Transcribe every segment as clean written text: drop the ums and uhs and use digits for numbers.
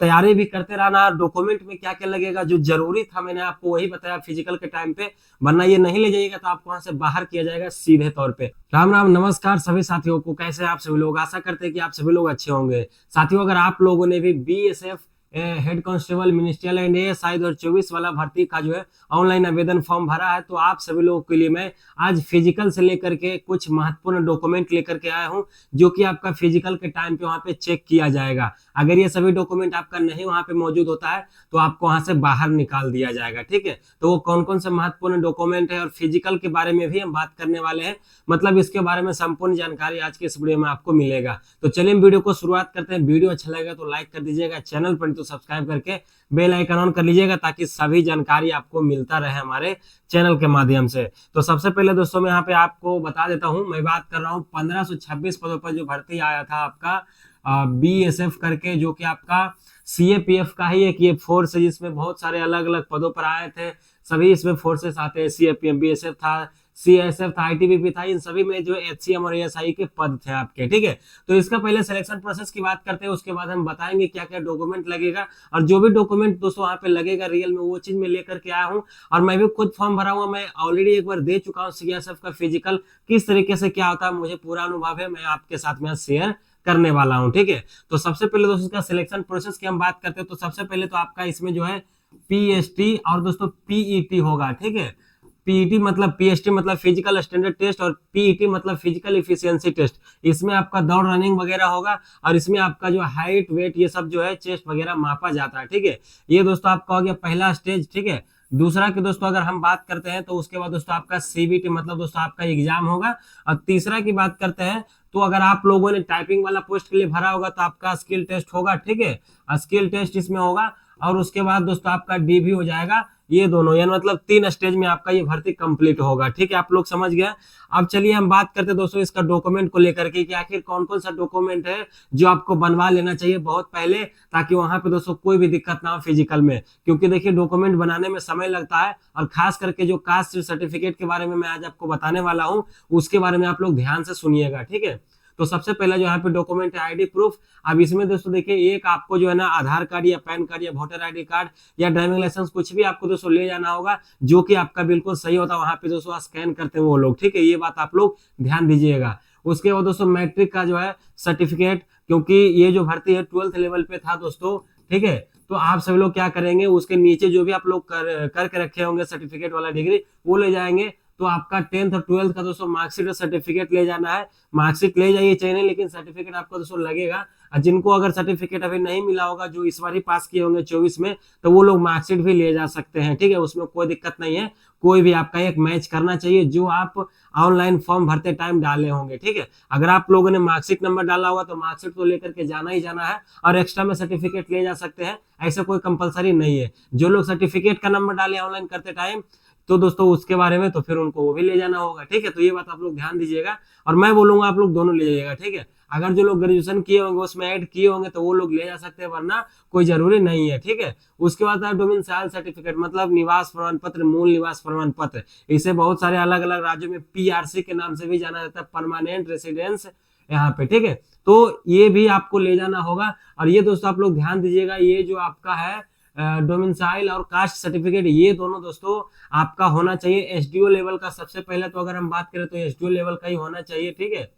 तैयारी भी करते रहना। डॉक्यूमेंट में क्या क्या लगेगा जो जरूरी था मैंने आपको वही बताया फिजिकल के टाइम पे, वरना ये नहीं ले जाइएगा तो आपको वहां से बाहर किया जाएगा सीधे तौर पे। राम राम नमस्कार सभी साथियों को, कैसे हैं आप सभी लोग। आशा करते हैं कि आप सभी लोग अच्छे होंगे। साथियों, अगर आप लोगों ने भी BSF head constable ministerial and ASI 2024 वाला भर्ती का जो है ऑनलाइन आवेदन फॉर्म भरा है, तो आप सभी लोगों के लिए मैं आज फिजिकल से लेकर के कुछ महत्वपूर्ण डॉक्यूमेंट लेकर के आया हूं, जो कि आपका फिजिकल के टाइम पे वहां पे चेक किया जाएगा। अगर ये सभी डॉक्यूमेंट आपका नहीं वहां पे मौजूद होता है तो आपको वहां से बाहर निकाल दिया जाएगा, ठीक है। तो वो कौन कौन से महत्वपूर्ण डॉक्यूमेंट है और फिजिकल के बारे में भी हम बात करने वाले हैं, मतलब इसके बारे में संपूर्ण जानकारी आज के इस वीडियो में आपको मिलेगा। तो चलिए हम वीडियो को शुरुआत करते हैं। वीडियो अच्छा लगेगा तो लाइक कर दीजिएगा, चैनल पर तो सब्सक्राइब करके बेल आइकन ऑन कर लीजिएगा, ताकि सभी जानकारी आपको मिलता रहे हमारे चैनल के माध्यम से। तो सबसे पहले दोस्तों मैं यहाँ पे आपको बता देता हूँ, मैं बात कर रहा हूँ 1526 पदों पर जो भर्ती आया था आपका बीएसएफ करके, जो कि आपका सीएपीएफ का ही एक ये फोर्स है जिसमें बहुत सारे अलग अलग पदों पर आए थे। सभी इसमें फोर्सेस आते हैं, सीएपीएफ, बीएसएफ था, सीएसएफ था, आईटीबीपी था, इन सभी में जो एचसीएम और एएसआई के पद थे आपके, ठीक है। तो इसका पहले सिलेक्शन प्रोसेस की बात करते हैं, उसके बाद हम बताएंगे क्या क्या डॉक्यूमेंट लगेगा, और जो भी डॉक्यूमेंट दोस्तों वहां पे लगेगा रियल में वो चीज मैं लेकर के आया हूँ। और मैं भी खुद फॉर्म भरा हुआ, मैं ऑलरेडी एक बार दे चुका हूँ सीएसएफ का फिजिकल, किस तरीके से क्या होता है मुझे पूरा अनुभव है, मैं आपके साथ में शेयर करने वाला हूं, ठीक है। तो सबसे पहले दोस्तों इसका सिलेक्शन प्रोसेस की हम बात करते हैं, तो सबसे पहले तो आपका इसमें जो है पीएसटी और दोस्तों पीईटी होगा, ठीक है। पीईटी मतलब पीएसटी मतलब फिजिकल स्टैंडर्ड टेस्ट, और पीईटी मतलब फिजिकल इफिशियंसी टेस्ट। इसमें आपका दौड़ रनिंग वगैरह होगा, और इसमें आपका जो हाइट वेट ये सब जो है चेस्ट वगैरह मापा जाता है, ठीक है। ये दोस्तों आपका हो गया पहला स्टेज, ठीक है। दूसरा की दोस्तों अगर हम बात करते हैं तो उसके बाद दोस्तों आपका सीबीटी मतलब दोस्तों आपका एग्जाम होगा। और तीसरा की बात करते हैं तो अगर आप लोगों ने टाइपिंग वाला पोस्ट के लिए भरा होगा तो आपका स्किल टेस्ट होगा, ठीक है। स्किल टेस्ट इसमें होगा, और उसके बाद दोस्तों आपका डीवी हो जाएगा। ये दोनों यानी मतलब 3 स्टेज में आपका ये भर्ती कंप्लीट होगा, ठीक है। आप लोग समझ गए। अब चलिए हम बात करते हैं दोस्तों इसका डॉक्यूमेंट को लेकर के कि आखिर कौन कौन सा डॉक्यूमेंट है जो आपको बनवा लेना चाहिए बहुत पहले, ताकि वहां पे दोस्तों कोई भी दिक्कत ना हो फिजिकल में। क्योंकि देखिए डॉक्यूमेंट बनाने में समय लगता है, और खास करके जो कास्ट सर्टिफिकेट के बारे में मैं आज आपको बताने वाला हूँ उसके बारे में आप लोग ध्यान से सुनिएगा, ठीक है। तो सबसे पहला जो यहाँ पे डॉक्यूमेंट है आईडी प्रूफ। अब इसमें दोस्तों देखिए एक आपको जो है ना आधार कार्ड या पैन कार्ड या वोटर आईडी कार्ड या ड्राइविंग लाइसेंस कुछ भी आपको दोस्तों ले जाना होगा, जो कि आपका बिल्कुल सही होता है। वहां पे दोस्तों स्कैन करते हैं वो लोग, ठीक है। ये बात आप लोग ध्यान दीजिएगा। उसके बाद दोस्तों मैट्रिक का जो है सर्टिफिकेट, क्योंकि ये जो भर्ती है 12th लेवल पे था दोस्तों, ठीक है। तो आप सभी लोग क्या करेंगे, उसके नीचे जो भी आप लोग करके रखे होंगे सर्टिफिकेट वाला डिग्री वो ले जाएंगे। तो आपका 10th और 12th का दोस्तों मार्कशीट और सर्टिफिकेट ले जाना है। मार्कशीट ले जाइए चाहिए नहीं, लेकिन सर्टिफिकेट आपको दोस्तों लगेगा। और जिनको अगर सर्टिफिकेट अभी नहीं मिला होगा, जो इस बार ही पास किए होंगे 24 में, तो वो लोग मार्कशीट भी ले जा सकते हैं, ठीक है। उसमें कोई दिक्कत नहीं है। कोई भी आपका एक मैच करना चाहिए जो आप ऑनलाइन फॉर्म भरते टाइम डाले होंगे, ठीक है। अगर आप लोगों ने मार्कशीट नंबर डाला होगा तो मार्कशीट तो लेकर के जाना ही जाना है, और एक्स्ट्रा में सर्टिफिकेट ले जा सकते हैं, ऐसा कोई कंपलसरी नहीं है। जो लोग सर्टिफिकेट का नंबर डाले ऑनलाइन करते टाइम तो दोस्तों उसके बारे में तो फिर उनको वो भी ले जाना होगा, ठीक है। तो ये बात आप लोग ध्यान दीजिएगा, और मैं बोलूंगा आप लोग दोनों ले जाइएगा, ठीक है। अगर जो लोग ग्रेजुएशन किए होंगे उसमें ऐड किए होंगे तो वो लोग ले जा सकते हैं, वरना कोई जरूरी नहीं है, ठीक है। उसके बाद डोमिसाइल सर्टिफिकेट मतलब निवास प्रमाण पत्र, मूल निवास प्रमाण पत्र। इसे बहुत सारे अलग अलग राज्यों में पीआरसी के नाम से भी जाना जाता है, परमानेंट रेसिडेंस यहाँ पे, ठीक है। तो ये भी आपको ले जाना होगा। और ये दोस्तों आप लोग ध्यान दीजिएगा, ये जो आपका है डोमिसाइल और कास्ट सर्टिफिकेट, ये दोनों दोस्तों आपका होना चाहिए एसडीओ लेवल का। सबसे पहले तो अगर हम बात करें तो एसडीओ लेवल का ही होना चाहिए, ठीक है।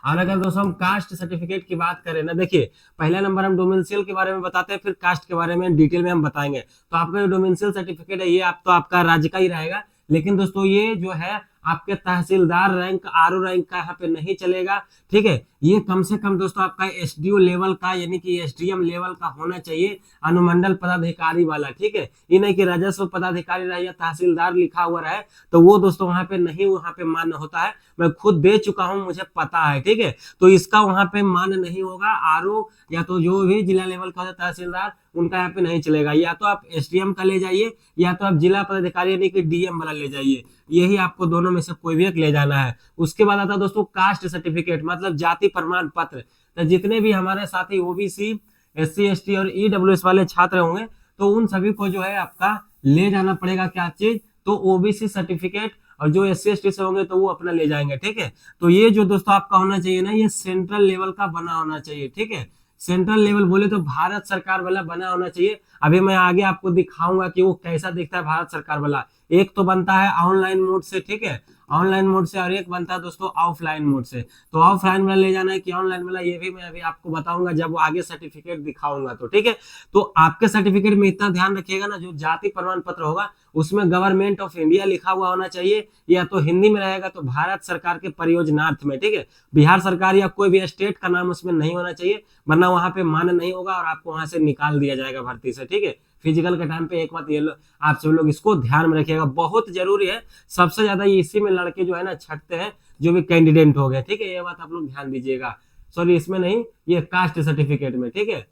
और अगर दोस्तों हम कास्ट सर्टिफिकेट की बात करें ना, देखिए पहला नंबर हम डोमिसाइल के बारे में बताते हैं, फिर कास्ट के बारे में डिटेल में हम बताएंगे। तो आपका जो डोमिसाइल सर्टिफिकेट है ये आप तो आपका राज्य का ही रहेगा, लेकिन दोस्तों ये जो है आपके तहसीलदार रैंक आरओ रैंक का यहाँ पे नहीं चलेगा, ठीक है। ये कम से कम दोस्तों आपका एसडीओ लेवल का यानी कि एसडीएम लेवल का होना चाहिए, अनुमंडल पदाधिकारी वाला, ठीक है। ये नहीं कि राजस्व पदाधिकारी रहे या तहसीलदार लिखा हुआ रहे, तो वो दोस्तों वहां पे नहीं, वहां पे मान्य होता है। मैं खुद दे चुका हूं, मुझे पता है, ठीक है। तो इसका वहां पे मान्य नहीं होगा। आरओ या तो जो भी जिला लेवल का होता है तहसीलदार, उनका यहाँ पे नहीं चलेगा। या तो आप एसडीएम का ले जाइए, या तो आप जिला पदाधिकारी यानी कि डीएम वाला ले जाइए। यही आपको दोनों में से कोई भी एक ले जाना है। उसके बाद आता है दोस्तों कास्ट सर्टिफिकेट मतलब जाति प्रमाण पत्र। तो जितने भी हमारे साथी ओबीसी, एससी, एसटी और ईडब्ल्यूएस वाले छात्र होंगे, तो उन सभी को जो है आपका ले जाना पड़ेगा क्या चीज, तो ओबीसी सर्टिफिकेट। और जो एससी एसटी से होंगे तो वो अपना ले जाएंगे, ठीक है। तो ये जो दोस्तों आपका होना चाहिए ना, ये सेंट्रल लेवल का बना होना चाहिए, ठीक है। सेंट्रल लेवल बोले तो भारत सरकार वाला बना होना चाहिए। अभी मैं आगे आपको दिखाऊंगा कि वो कैसा दिखता है भारत सरकार वाला। एक तो बनता है ऑनलाइन मोड से, ठीक है, ऑनलाइन मोड से, और एक बनता है दोस्तों ऑफलाइन मोड से। तो ऑफलाइन वाला ले जाना है कि ऑनलाइन वाला, ये भी मैं अभी आपको बताऊंगा जब वो आगे सर्टिफिकेट दिखाऊंगा तो, ठीक है। तो आपके सर्टिफिकेट में इतना ध्यान रखिएगा ना, जो जाति प्रमाण पत्र होगा उसमें गवर्नमेंट ऑफ इंडिया लिखा हुआ होना चाहिए, या तो हिंदी में रहेगा तो भारत सरकार के परियोजनार्थ में, ठीक है। बिहार सरकार या कोई भी स्टेट का नाम उसमें नहीं होना चाहिए, वरना वहां पे मान्य नहीं होगा और आपको वहां से निकाल दिया जाएगा भर्ती से, ठीक है। फिजिकल के टाइम पे एक बात ये आप सब लोग इसको ध्यान में रखिएगा, बहुत जरूरी है। सबसे ज्यादा ये इसी में लड़के जो है ना छटते हैं, जो भी कैंडिडेट हो गए, ठीक है, ये बात आप लोग ध्यान दीजिएगा। सॉरी, इसमें नहीं, ये कास्ट सर्टिफिकेट में, ठीक है।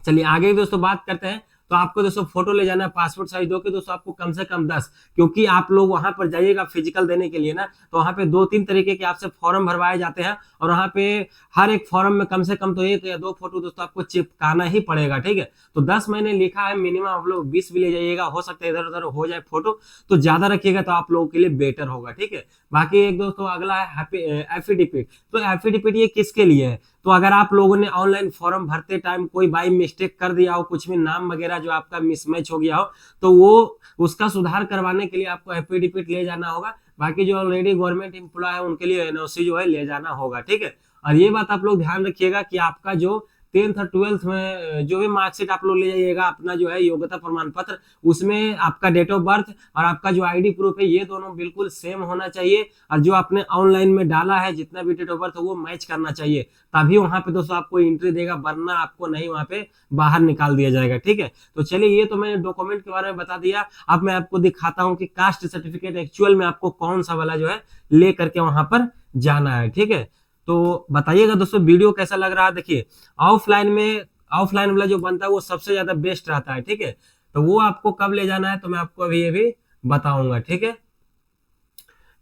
चलिए आगे दोस्तों बात करते हैं। तो आपको दोस्तों फोटो ले जाना है पासपोर्ट साइज दो के दोस्तों, आपको कम से कम 10, क्योंकि आप लोग वहां पर जाइएगा फिजिकल देने के लिए ना, तो वहां पे 2-3 तरीके के आपसे फॉर्म भरवाए जाते हैं, और वहां पे हर एक फॉर्म में कम से कम तो 1 या 2 फोटो दोस्तों आपको चिपकाना ही पड़ेगा, ठीक है। तो 10 महीने लिखा है, मिनिमम आप लोग 20 भी ले जाइएगा, हो सकता है इधर उधर हो जाए फोटो, तो ज्यादा रखिएगा तो आप लोगों के लिए बेटर होगा, ठीक है। बाकी एक दोस्तों अगला है एफिडेविट। तो एफिडेविट ये किसके लिए है? तो अगर आप लोगों ने ऑनलाइन फॉर्म भरते टाइम कोई बाई मिस्टेक कर दिया हो, कुछ भी नाम वगैरह जो आपका मिसमैच हो गया हो, तो वो उसका सुधार करवाने के लिए आपको एफिडेविट ले जाना होगा। बाकी जो ऑलरेडी गवर्नमेंट एम्प्लॉय है उनके लिए एनओसी जो है ले जाना होगा, ठीक है। और ये बात आप लोग ध्यान रखिएगा कि आपका जो 10th और 12th में जो भी मार्कशीट आप लोग ले जाइएगा, अपना जो है योग्यता प्रमाण पत्र, उसमें आपका डेट ऑफ बर्थ और आपका जो आईडी प्रूफ है ये दोनों बिल्कुल सेम होना चाहिए, और जो आपने ऑनलाइन में डाला है जितना भी डेट ऑफ बर्थ है वो मैच करना चाहिए, तभी वहां पे दोस्तों आपको एंट्री देगा, वरना आपको नहीं वहां पे बाहर निकाल दिया जाएगा, ठीक है। तो चलिए, ये तो मैंने डॉक्यूमेंट के बारे में बता दिया। अब मैं आपको दिखाता हूँ कि कास्ट सर्टिफिकेट एक्चुअल में आपको कौन सा वाला जो है ले करके वहां पर जाना है, ठीक है। तो बताइएगा दोस्तों वीडियो कैसा लग रहा है। देखिए ऑफलाइन वाला जो बनता है वो सबसे ज्यादा बेस्ट रहता है, ठीक है। तो वो आपको कब ले जाना है तो मैं आपको अभी ये भी बताऊंगा, ठीक है।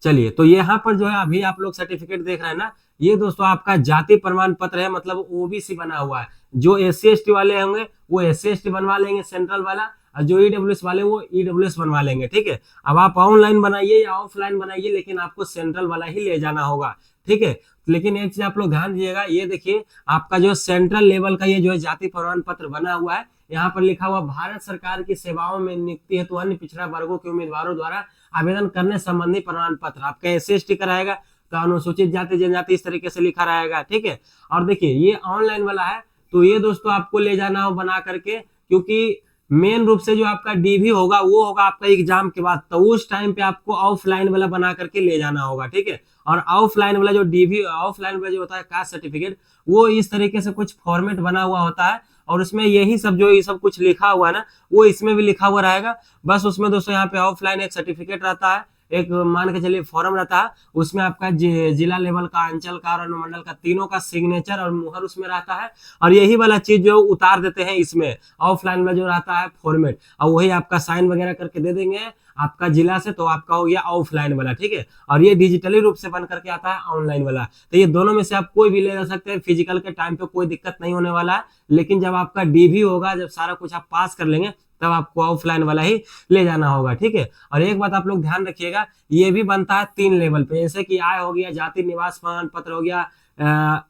चलिए, तो यहाँ पर जो है अभी आप लोग सर्टिफिकेट देख रहे हैं ना, ये दोस्तों आपका जाति प्रमाण पत्र है, मतलब ओबीसी बना हुआ है। जो SC ST वाले होंगे वो SC ST बनवा लेंगे सेंट्रल वाला, और जो EWS वाले वो EWS बनवा लेंगे, ठीक है। अब आप ऑनलाइन बनाइए या ऑफलाइन बनाइए, लेकिन आपको सेंट्रल वाला ही ले जाना होगा, ठीक है। लेकिन एक चीज आप लोग ध्यान दीजिएगा, ये देखिए आपका जो सेंट्रल लेवल का ये जो है जाति प्रमाण पत्र बना हुआ है, यहाँ पर लिखा हुआ भारत सरकार की सेवाओं में नियुक्ति हेतु अन्य पिछड़ा वर्गों के उम्मीदवारों द्वारा आवेदन करने संबंधी प्रमाण पत्र। आपका SC ST का रहेगा तो अनुसूचित जाति जनजाति इस तरीके से लिखा रहेगा, ठीक है। और देखिए ये ऑनलाइन वाला है, तो ये दोस्तों आपको ले जाना हो बना करके, क्योंकि मेन रूप से जो आपका DV होगा वो होगा आपका एग्जाम के बाद, तो उस टाइम पे आपको ऑफलाइन वाला बना करके ले जाना होगा, ठीक है। और ऑफलाइन वाला जो DV ऑफलाइन वाला जो होता है कास्ट सर्टिफिकेट, वो इस तरीके से कुछ फॉर्मेट बना हुआ होता है, और उसमें यही सब जो ये सब कुछ लिखा हुआ है ना, वो इसमें भी लिखा हुआ रहेगा। बस उसमें दोस्तों यहाँ पे ऑफलाइन एक सर्टिफिकेट रहता है, एक मान के चलिए फॉर्म रहता है, उसमें आपका जिला लेवल का, अंचल का और अनुमंडल का तीनों का सिग्नेचर और मुहर उसमें रहता है, और यही वाला चीज जो उतार देते हैं इसमें ऑफलाइन में जो रहता है फॉर्मेट, और वही आपका साइन वगैरह करके दे देंगे आपका जिला से, तो आपका हो गया ऑफलाइन वाला, ठीक है। और ये डिजिटली रूप से बन करके आता है ऑनलाइन वाला। तो ये दोनों में से आप कोई भी ले जा सकते हैं, फिजिकल के टाइम पे कोई दिक्कत नहीं होने वाला है, लेकिन जब आपका DV होगा, जब सारा कुछ आप पास कर लेंगे, तब आपको ऑफलाइन वाला ही ले जाना होगा, ठीक है। और एक बात आप लोग ध्यान रखिएगा, ये भी बनता है 3 लेवल पे, जैसे कि आय हो गया, जाति निवास प्रमाण पत्र हो गया,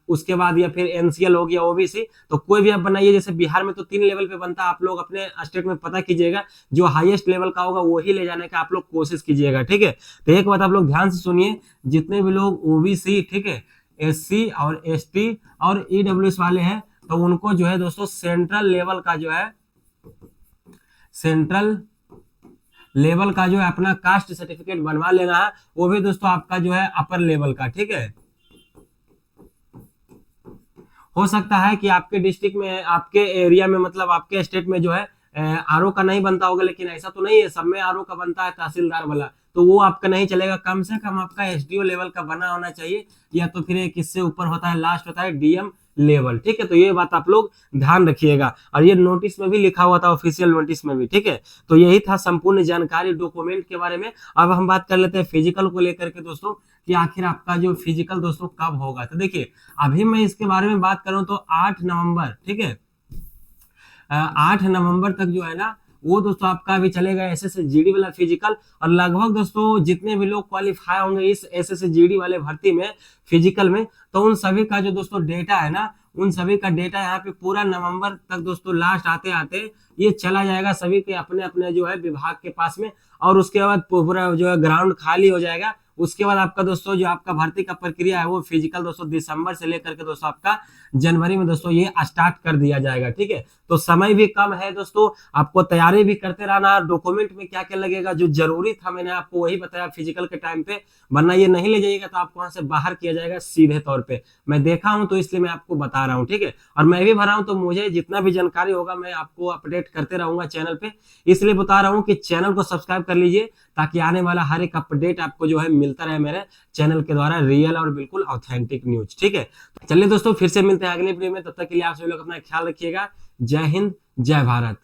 उसके बाद या फिर NCL हो गया, OBC। तो कोई भी आप बनाइए, जैसे बिहार में तो 3 लेवल पे बनता है, आप लोग अपने स्टेट में पता कीजिएगा, जो हाईएस्ट लेवल का होगा वही ले जाने का आप लोग कोशिश कीजिएगा, ठीक है। तो एक बात आप लोग ध्यान से सुनिए, जितने भी लोग OBC, ठीक है, SC और ST और EWS वाले हैं, तो उनको जो है दोस्तों सेंट्रल लेवल का जो है अपना कास्ट सर्टिफिकेट बनवा लेना है, वो भी दोस्तों आपका जो है अपर लेवल का, ठीक है। हो सकता है कि आपके डिस्ट्रिक्ट में, आपके एरिया में, मतलब आपके स्टेट में जो है RO का नहीं बनता होगा, लेकिन ऐसा तो नहीं है, सब में RO का बनता है तहसीलदार वाला, तो वो आपका नहीं चलेगा। कम से कम आपका SDO लेवल का बना होना चाहिए, या तो फिर एक इससे ऊपर होता है, लास्ट होता है DM लेवल, ठीक है। तो ये बात आप लोग ध्यान रखिएगा, और ये नोटिस में भी लिखा हुआ था, ऑफिशियल नोटिस में भी, ठीक है। तो यही था संपूर्ण जानकारी डॉक्यूमेंट के बारे में। अब हम बात कर लेते हैं फिजिकल को लेकर के दोस्तों, कि आखिर आपका जो फिजिकल दोस्तों कब होगा। तो देखिए अभी मैं इसके बारे में बात करूं तो 8 नवंबर, ठीक है, 8 नवंबर तक जो है ना, वो दोस्तों आपका अभी चलेगा SSGD वाला फिजिकल। और लगभग दोस्तों जितने भी लोग क्वालिफाई होंगे इस SSGD वाले भर्ती में फिजिकल में, तो उन सभी का जो दोस्तों डेटा है ना, उन सभी का डेटा यहाँ पे पूरा नवंबर तक दोस्तों लास्ट आते आते ये चला जाएगा सभी के अपने अपने जो है विभाग के पास में। और उसके बाद पूरा जो है ग्राउंड खाली हो जाएगा। उसके बाद आपका दोस्तों जो आपका भर्ती का प्रक्रिया है वो फिजिकल दोस्तों दिसंबर से लेकर के दोस्तों आपका जनवरी में दोस्तों ये स्टार्ट कर दिया जाएगा। ठीक है, तो समय भी कम है दोस्तों, आपको तैयारी भी करते रहना। डॉक्यूमेंट में क्या क्या लगेगा जो जरूरी था मैंने आपको वही बताया फिजिकल के टाइम पे, वरना ये नहीं ले जाइएगा तो आपको वहां से बाहर किया जाएगा सीधे तौर पे। मैं देखा हूं तो इसलिए मैं आपको बता रहा हूँ। ठीक है, और मैं भी भरा हूं तो मुझे जितना भी जानकारी होगा मैं आपको अपडेट करते रहूंगा चैनल पे। इसलिए बता रहा हूँ कि चैनल को सब्सक्राइब कर लीजिए ताकि आने वाला हर एक अपडेट आपको जो है मिलता रहे मेरे चैनल के द्वारा, रियल और बिल्कुल ऑथेंटिक न्यूज। ठीक है, चलिए दोस्तों फिर से मिलते हैं अगले वीडियो में, तब तक के लिए आप सभी लोग अपना ख्याल रखिएगा। जय हिंद, जय भारत।